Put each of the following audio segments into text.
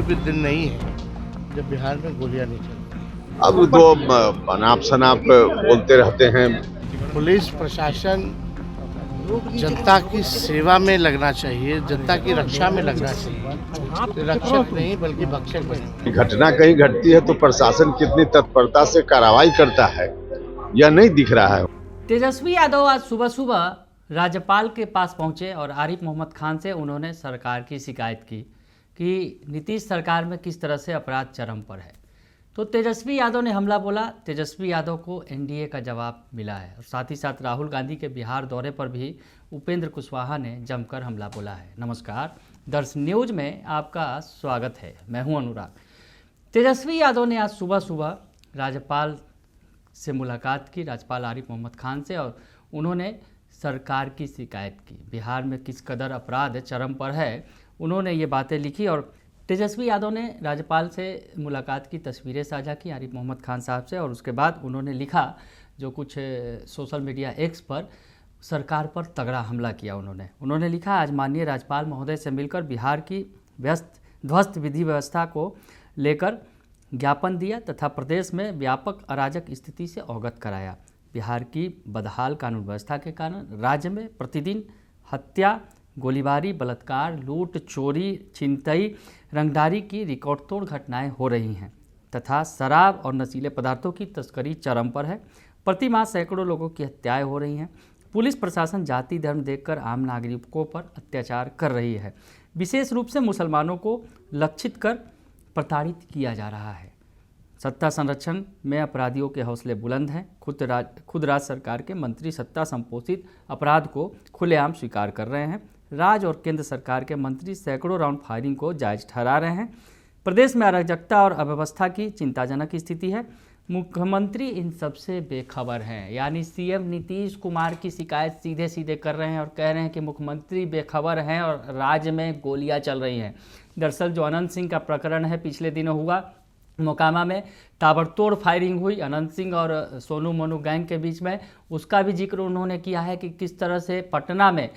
कोई भी दिन नहीं है जब बिहार में गोलियां नहीं चलती। अब तो अनाप शनाप बोलते रहते हैं। पुलिस प्रशासन जनता की सेवा में लगना चाहिए, जनता की रक्षा में लगना चाहिए। रक्षक नहीं बल्कि भक्षक बने। घटना कहीं घटती है तो प्रशासन कितनी तत्परता से कार्रवाई करता है यह नहीं दिख रहा है। तेजस्वी यादव आज सुबह सुबह राज्यपाल के पास पहुंचे और आरिफ मोहम्मद खान से उन्होंने सरकार की शिकायत की कि नीतीश सरकार में किस तरह से अपराध चरम पर है। तो तेजस्वी यादव ने हमला बोला। तेजस्वी यादव को एनडीए का जवाब मिला है और साथ ही साथ राहुल गांधी के बिहार दौरे पर भी उपेंद्र कुशवाहा ने जमकर हमला बोला है। नमस्कार, दर्श न्यूज में आपका स्वागत है। मैं हूं अनुराग। तेजस्वी यादव ने आज सुबह सुबह राज्यपाल से मुलाकात की, राज्यपाल आरिफ मोहम्मद खान से, और उन्होंने सरकार की शिकायत की। बिहार में किस कदर अपराध चरम पर है उन्होंने ये बातें लिखी और तेजस्वी यादव ने राज्यपाल से मुलाकात की तस्वीरें साझा की आरिफ मोहम्मद खान साहब से, और उसके बाद उन्होंने लिखा जो कुछ सोशल मीडिया एक्स पर सरकार पर तगड़ा हमला किया। उन्होंने लिखा, आज माननीय राज्यपाल महोदय से मिलकर बिहार की ध्वस्त विधि व्यवस्था को लेकर ज्ञापन दिया तथा प्रदेश में व्यापक अराजक स्थिति से अवगत कराया। बिहार की बदहाल कानून व्यवस्था के कारण राज्य में प्रतिदिन हत्या, गोलीबारी, बलात्कार, लूट, चोरी, छिनतई, रंगदारी की रिकॉर्ड तोड़ घटनाएं हो रही हैं तथा शराब और नशीले पदार्थों की तस्करी चरम पर है। प्रति माह सैकड़ों लोगों की हत्याएं हो रही हैं। पुलिस प्रशासन जाति धर्म देखकर आम नागरिकों पर अत्याचार कर रही है। विशेष रूप से मुसलमानों को लक्षित कर प्रताड़ित किया जा रहा है। सत्ता संरक्षण में अपराधियों के हौसले बुलंद हैं। खुद राज्य सरकार के मंत्री सत्ता संपोषित अपराध को खुलेआम स्वीकार कर रहे हैं। राज्य और केंद्र सरकार के मंत्री सैकड़ों राउंड फायरिंग को जायज ठहरा रहे हैं। प्रदेश में अराजकता और अव्यवस्था की चिंताजनक स्थिति है। मुख्यमंत्री इन सबसे बेखबर हैं। यानी सीएम नीतीश कुमार की शिकायत सीधे सीधे कर रहे हैं और कह रहे हैं कि मुख्यमंत्री बेखबर हैं और राज्य में गोलियां चल रही हैं। दरअसल जो अनंत सिंह का प्रकरण है, पिछले दिनों हुआ, मोकामा में ताबड़तोड़ फायरिंग हुई अनंत सिंह और सोनू मोनू गैंग के बीच में, उसका भी जिक्र उन्होंने किया है कि किस तरह से पटना में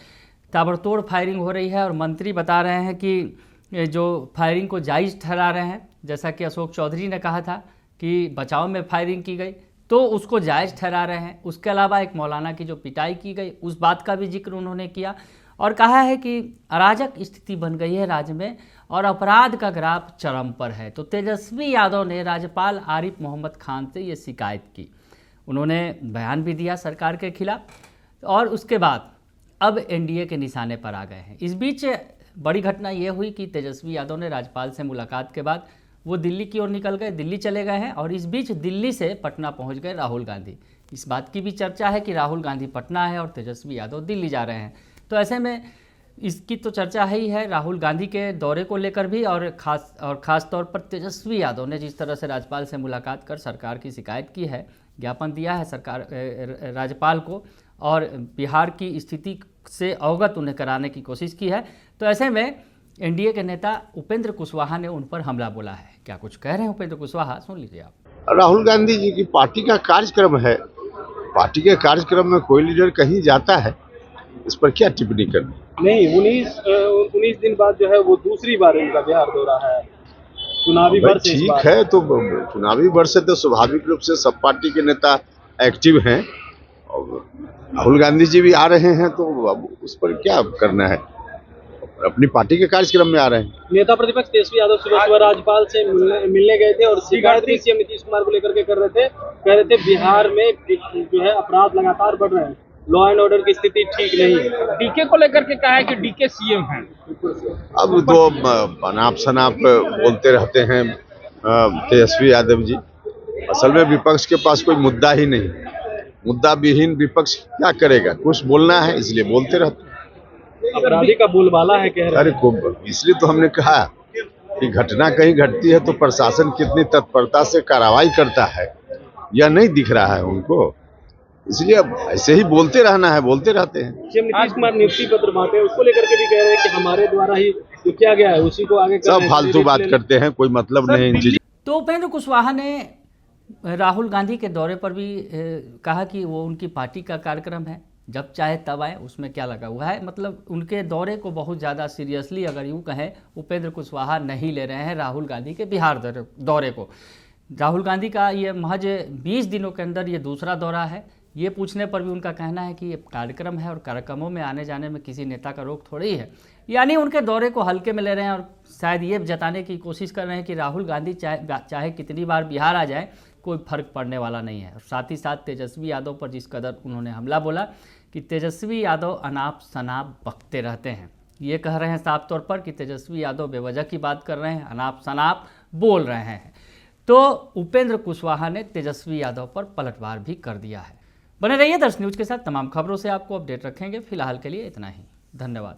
ताबड़तोड़ फायरिंग हो रही है और मंत्री बता रहे हैं कि जो फायरिंग को जायज़ ठहरा रहे हैं। जैसा कि अशोक चौधरी ने कहा था कि बचाव में फायरिंग की गई तो उसको जायज़ ठहरा रहे हैं। उसके अलावा एक मौलाना की जो पिटाई की गई उस बात का भी जिक्र उन्होंने किया और कहा है कि अराजक स्थिति बन गई है राज्य में और अपराध का ग्राफ चरम पर है। तो तेजस्वी यादव ने राज्यपाल आरिफ मोहम्मद खान से ये शिकायत की। उन्होंने बयान भी दिया सरकार के खिलाफ और उसके बाद अब एनडीए के निशाने पर आ गए हैं। इस बीच बड़ी घटना ये हुई कि तेजस्वी यादव ने राज्यपाल से मुलाकात के बाद वो दिल्ली की ओर निकल गए, दिल्ली चले गए हैं और इस बीच दिल्ली से पटना पहुंच गए राहुल गांधी। इस बात की भी चर्चा है कि राहुल गांधी पटना है और तेजस्वी यादव दिल्ली जा रहे हैं। तो ऐसे में इसकी तो चर्चा है ही है राहुल गांधी के दौरे को लेकर भी, और ख़ास तौर पर तेजस्वी यादव ने जिस तरह से राज्यपाल से मुलाकात कर सरकार की शिकायत की है, ज्ञापन दिया है सरकार राज्यपाल को और बिहार की स्थिति से अवगत उन्हें कराने की कोशिश की है। तो ऐसे में एनडीए के नेता उपेंद्र कुशवाहा ने उन पर हमला बोला है। क्या कुछ कह रहे हैं उपेंद्र कुशवाहा, सुन लीजिए आप। राहुल गांधी जी की पार्टी का कार्यक्रम है, पार्टी के कार्यक्रम में कोई लीडर कहीं जाता है, इस पर क्या टिप्पणी करनी? नहीं, 19 दिन बाद जो है वो दूसरी बार उनका बिहार दौरा है। चुनावी वर्ष ठीक है, तो चुनावी वर्ष है तो स्वाभाविक रूप से सब पार्टी के नेता एक्टिव हैं और राहुल गांधी जी भी आ रहे हैं, तो अब उस पर क्या करना है, अपनी पार्टी के कार्यक्रम में आ रहे हैं। नेता प्रतिपक्ष तेजस्वी यादव सुबह सुबह राज्यपाल से मिलने गए थे और शिकायत भी सीएम नीतीश कुमार को लेकर के कर रहे थे। कह रहे थे बिहार में जो है अपराध लगातार बढ़ रहे हैं, लॉ एंड ऑर्डर की स्थिति ठीक नहीं है। डीके को लेकर के कहा है कि डीके सीएम हैं। अब तो अनाप शनाप बोलते रहते हैं तेजस्वी यादव जी। असल में विपक्ष के पास कोई मुद्दा ही नहीं, मुद्दा विहीन विपक्ष क्या करेगा, कुछ बोलना है इसलिए बोलते रहते हैं। अपराधी का बोलबाला है, कह रहे हैं। अरे इसलिए तो हमने कहा कि घटना कहीं घटती है तो प्रशासन कितनी तत्परता से कार्रवाई करता है यह नहीं दिख रहा है उनको, इसलिए ऐसे ही बोलते रहना है, बोलते रहते हैं। सीएम नीतीश कुमार नियुक्ति पत्र बांटे, उसको लेकर के भी कह रहे हैं कि हमारे द्वारा ही जो किया गया है उसी को आगे सब फालतू बात करते हैं, कोई मतलब नहीं इन चीजों। तो उपेंद्र कुशवाहा ने राहुल गांधी के दौरे पर भी कहा कि वो उनकी पार्टी का कार्यक्रम है जब चाहे तब आए, उसमें क्या लगा हुआ है। मतलब उनके दौरे को बहुत ज़्यादा सीरियसली अगर यूँ कहें उपेंद्र कुशवाहा नहीं ले रहे हैं राहुल गांधी के बिहार दौरे को। राहुल गांधी का ये महज 20 दिनों के अंदर ये दूसरा दौरा है। ये पूछने पर भी उनका कहना है कि ये कार्यक्रम है और कार्यक्रमों में आने जाने में किसी नेता का रोक थोड़ी ही है। यानी उनके दौरे को हल्के में ले रहे हैं और शायद ये जताने की कोशिश कर रहे हैं कि राहुल गांधी चाहे कितनी बार बिहार आ जाए कोई फर्क पड़ने वाला नहीं है। और साथ ही साथ तेजस्वी यादव पर जिस कदर उन्होंने हमला बोला कि तेजस्वी यादव अनाप शनाप बकते रहते हैं, ये कह रहे हैं साफ तौर पर कि तेजस्वी यादव बेवजह की बात कर रहे हैं, अनाप शनाप बोल रहे हैं। तो उपेंद्र कुशवाहा ने तेजस्वी यादव पर पलटवार भी कर दिया है। बने रहिए दर्श न्यूज के साथ, तमाम खबरों से आपको अपडेट रखेंगे। फिलहाल के लिए इतना ही, धन्यवाद।